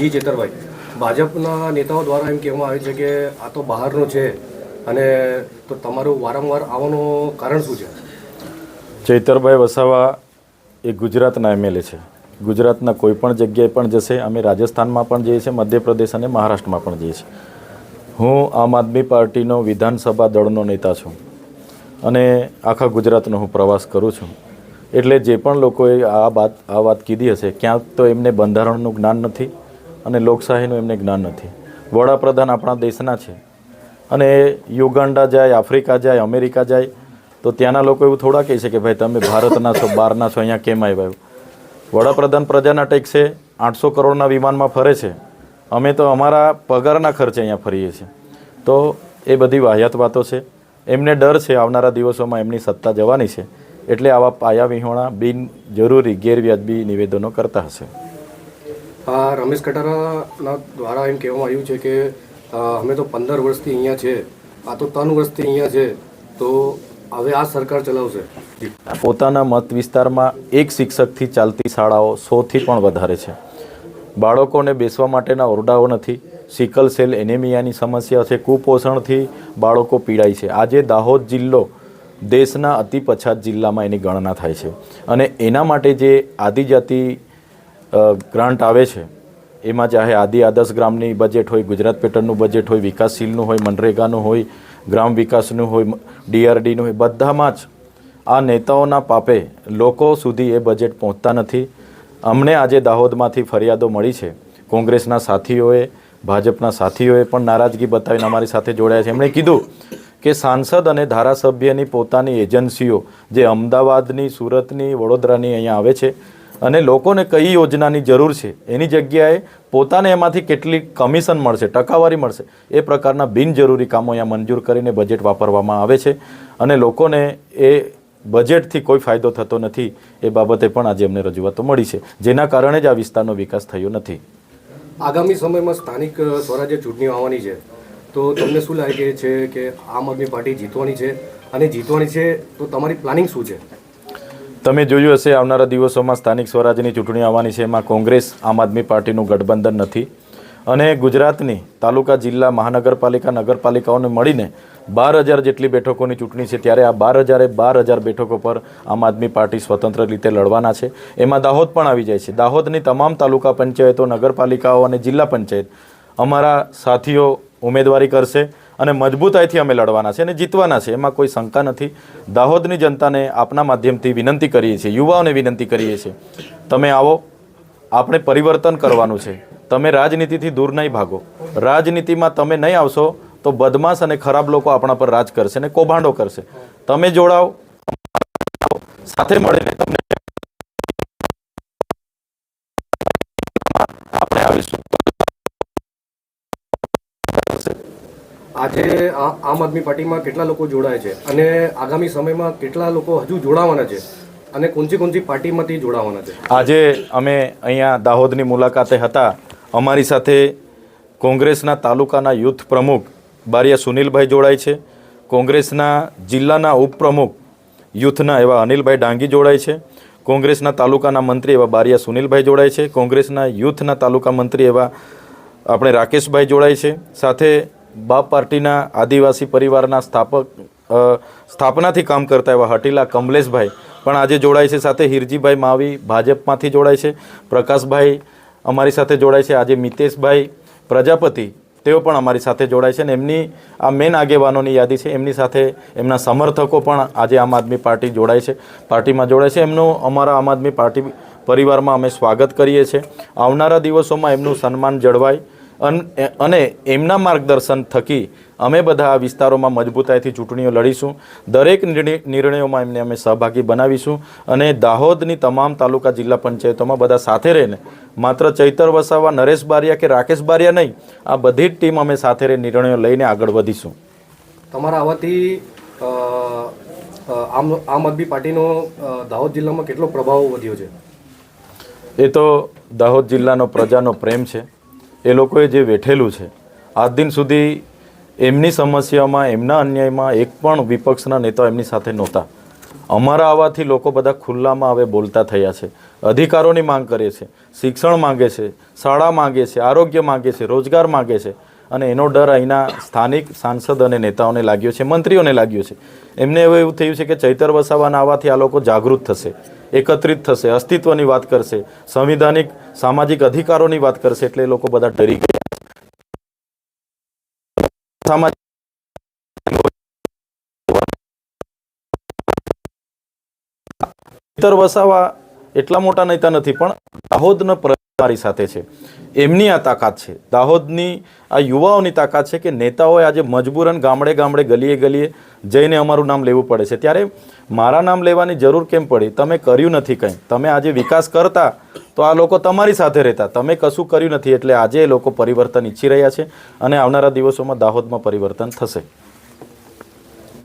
જી ચેતરભાઈ, ભાજપના નેતાઓ દ્વારા એમ કહેવામાં આવે છે કે આ તો બહારનો છે, અને તો તમારું વારંવાર આવવાનું કારણ શું છે? ચૈતરભાઈ વસાવા એ ગુજરાતના એમએલએ છે. ગુજરાતના કોઈ પણ જગ્યાએ પણ જશે. અમે રાજસ્થાનમાં પણ જઈએ છીએ, મધ્યપ્રદેશ અને મહારાષ્ટ્રમાં પણ જઈએ છીએ. હું આમ આદમી પાર્ટીનો વિધાનસભા દળનો નેતા છું અને આખા ગુજરાતનો હું પ્રવાસ કરું છું. એટલે જે પણ લોકોએ આ વાત કીધી હશે, ક્યાંક તો એમને બંધારણનું જ્ઞાન નથી અને લોકશાહીનું એમને જ્ઞાન નથી. વડાપ્રધાન આપણા દેશના છે અને યુગાન્ડા જાય, આફ્રિકા જાય, અમેરિકા જાય તો ત્યાંના લોકો એવું થોડા કહે છે કે ભાઈ તમે ભારતના છો, બહારના છો, અહીંયા કેમ આવ્યા? વડાપ્રધાન પ્રજાના ટેક્સે 800 કરોડના વિમાનમાં ફરે છે. અમે તો અમારા પગારના ખર્ચે અહીંયા ફરીએ છીએ. તો એ બધી વાહિયાત વાતો છે. એમને ડર છે આવનારા દિવસોમાં એમની સત્તા જવાની છે, એટલે આવા પાયાવિહોણા બિનજરૂરી ગેરવ્યાજબી નિવેદનો કરતા હશે. રમેશ કટારાના દ્વારા એમ કહેવામાં આવ્યું છે કે અમે તો 15 વર્ષથી અહીંયા છે, આ તો 3 વર્ષથી અહીંયા છે, તો હવે આ સરકાર ચલાવશે. પોતાના મત વિસ્તારમાં એક શિક્ષકથી ચાલતી શાળાઓ 100થી પણ વધારે છે. બાળકોને બેસવા માટેના ઓરડાઓ નથી. સિકલ સેલ એનેમિયાની સમસ્યા છે. કુપોષણથી બાળકો પીડાય છે. આજે દાહોદ જિલ્લો દેશના અતિ પછાત જિલ્લામાં એની ગણના થાય છે અને એના માટે જે આદિજાતિ ગ્રાન્ટ આવે છે એમાં ચાહે આદર્શ ગ્રામની બજેટ હોય, ગુજરાત પેટર્નનું બજેટ હોય, વિકાસશીલનું હોય, મનરેગાનું હોય, ગ્રામ વિકાસનું હોય, DRDનું હોય, બધામાં જ આ નેતાઓના પાપે લોકો સુધી એ બજેટ પહોંચતા નથી. અમને આજે દાહોદમાંથી ફરિયાદો મળી છે. કોંગ્રેસના સાથીઓએ, ભાજપના સાથીઓએ પણ નારાજગી બતાવીને અમારી સાથે જોડાયા છે. એમણે કીધું કે સાંસદ અને ધારાસભ્યની પોતાની એજન્સીઓ જે અમદાવાદની, સુરતની, વડોદરાની અહીંયા આવે છે અને લોકોને કઈ યોજનાની જરૂર છે એની જગ્યાએ પોતાને એમાંથી કેટલી કમિશન મળશે, ટકાવારી મળશે, એ પ્રકારના બિનજરૂરી કામો અહીંયા મંજૂર કરીને બજેટ વાપરવામાં આવે છે અને લોકોને એ બજેટથી કોઈ ફાયદો થતો નથી. એ બાબતે પણ આજે અમને રજૂઆતો મળી છે, જેના કારણે જ આ વિસ્તારનો વિકાસ થયો નથી. આગામી સમયમાં સ્થાનિક સ્વરાજ્ય ચૂંટણીઓ આવવાની છે, તો તમને શું લાગે છે કે આમ આદમી પાર્ટી જીતવાની છે? અને જીતવાની છે તો તમારી પ્લાનિંગ શું છે? તમે જોયું હશે આવનારા દિવસોમાં સ્થાનિક સ્વરાજ્યની ચૂંટણી આવવાની છે. એમાં કોંગ્રેસ આમ આદમી પાર્ટીનું ગઠબંધન નથી અને ગુજરાતની તાલુકા, જિલ્લા, મહાનગરપાલિકા, નગરપાલિકાઓને મળીને 12,000 જેટલી બેઠકોની ચૂંટણી છે. ત્યારે આ 12,000 બેઠકો પર આમ આદમી પાર્ટી સ્વતંત્ર રીતે લડવાના છે. એમાં દાહોદ પણ આવી જાય છે. દાહોદની તમામ તાલુકા પંચાયતો, નગરપાલિકાઓ અને જિલ્લા પંચાયત અમારા સાથીઓ ઉમેદવારી કરશે અને મજબૂતાઈથી અમે લડવાના છે અને જીતવાના છે, એમાં કોઈ શંકા નથી. દાહોદની જનતાને આપના માધ્યમથી વિનંતી કરીએ છીએ, યુવાઓને વિનંતી કરીએ છીએ, તમે આવો, આપણે પરિવર્તન કરવાનું છે. તમે રાજનીતિથી દૂર નહીં ભાગો. રાજનીતિમાં તમે નહીં આવશો તો બદમાશ અને ખરાબ લોકો આપણા પર રાજ કરશે અને કૌભાંડો કરશે. તમે જોડાઓ, સાથે મળીને તમને આપણે આવીશું. આજે આમ આદમી પાર્ટીમાં કેટલા લોકો જોડાય છે અને આગામી સમયમાં કેટલા લોકો હજુ જોડાવાના છે અને કોણસી પાર્ટીમાંથી જોડાવાના છે? આજે અમે અહીંયા દાહોદની મુલાકાતે હતા. અમારી સાથે કોંગ્રેસના તાલુકાના યુથ પ્રમુખ બારિયા સુનિલભાઈ જોડાય છે. કોંગ્રેસના જિલ્લાના ઉપપ્રમુખ યુથના એવા અનિલભાઈ ડાંગી જોડાય છે. કોંગ્રેસના તાલુકાના મંત્રી એવા બારિયા સુનિલભાઈ જોડાય છે. કોંગ્રેસના યુથના તાલુકા મંત્રી એવા આપણે રાકેશભાઈ જોડાય છે. સાથે બાપ પાર્ટીના આદિવાસી પરિવારના સ્થાપનાથી કામ કરતા એવા હટીલા કમલેશભાઈ પણ આજે જોડાય છે. સાથે હિરજીભાઈ માવી ભાજપમાંથી જોડાય છે. પ્રકાશભાઈ અમારી સાથે જોડાય છે. આજે મિતેશભાઈ પ્રજાપતિ તેઓ પણ અમારી સાથે જોડાય છે અને એમની આ મેન આગેવાનોની યાદી છે. એમની સાથે એમના સમર્થકો પણ આજે આમ આદમી પાર્ટી જોડાય છે, પાર્ટીમાં જોડાય છે. એમનું અમારા આમ આદમી પાર્ટી પરિવારમાં અમે સ્વાગત કરીએ છીએ. આવનારા દિવસોમાં એમનું સન્માન જળવાય અને એમના માર્ગદર્શન થકી અમે બધા આ વિસ્તારોમાં મજબૂતાઈથી ચૂંટણીઓ લડીશું. દરેક નિર્ણયોમાં એમને અમે સહભાગી બનાવીશું અને દાહોદની તમામ તાલુકા, જિલ્લા પંચાયતોમાં બધા સાથે રહીને માત્ર ચૈતર વસાવા, નરેશ બારિયા કે રાકેશ બારિયા નહીં, આ બધી જ ટીમ અમે સાથે રહી નિર્ણયો લઈને આગળ વધીશું. તમારા આવવાથી આમ આદમી પાર્ટીનો દાહોદ જિલ્લામાં કેટલો પ્રભાવ વધ્યો છે? એ તો દાહોદ જિલ્લાનો પ્રજાનો પ્રેમ છે. એ લોકોએ જે વેઠેલું છે આજ દિન સુધી એમની સમસ્યામાં, એમના અન્યાયમાં એક પણ વિપક્ષના નેતા એમની સાથે નહોતા. અમારા આવવાથી લોકો બધા ખુલ્લામાં હવે બોલતા થયા છે, અધિકારોની માંગ કરે છે, શિક્ષણ માંગે છે, શાળા માંગે છે, આરોગ્ય માંગે છે, રોજગાર માંગે છે. અને એનો ડર અહીંના સ્થાનિક સાંસદ અને નેતાઓને લાગ્યો છે, મંત્રીઓને લાગ્યો છે. એમને હવે એવું થયું છે કે ચૈતર વસાવાના આવવાથી આ લોકો જાગૃત થશે, એકત્રિત થશે, અસ્તિત્વની વાત કરશે, સંવિધાનિક સામાજિક અધિકારોની વાત કરશે, એટલે એ લોકો બધા ડરી ગયા. ચૈતર વસાવા એટલા મોટા નેતા નથી, પણ દાહોદનો મારી સાથે છે, એમની આ તાકાત છે, દાહોદની આ યુવાઓની તાકાત છે કે નેતાઓએ આજે મજબૂરન ગામડે ગામડે ગલીએ ગલીએ જઈને અમારું નામ લેવું પડે છે. ત્યારે મારા નામ લેવાની જરૂર કેમ પડી? તમે કર્યું નથી કંઈ. તમે આજે વિકાસ કરતા તો આ લોકો તમારી સાથે રહેતા. તમે કશું કર્યું નથી, એટલે આજે એ લોકો પરિવર્તન ઈચ્છી રહ્યા છે અને આવનારા દિવસોમાં દાહોદમાં પરિવર્તન થશે.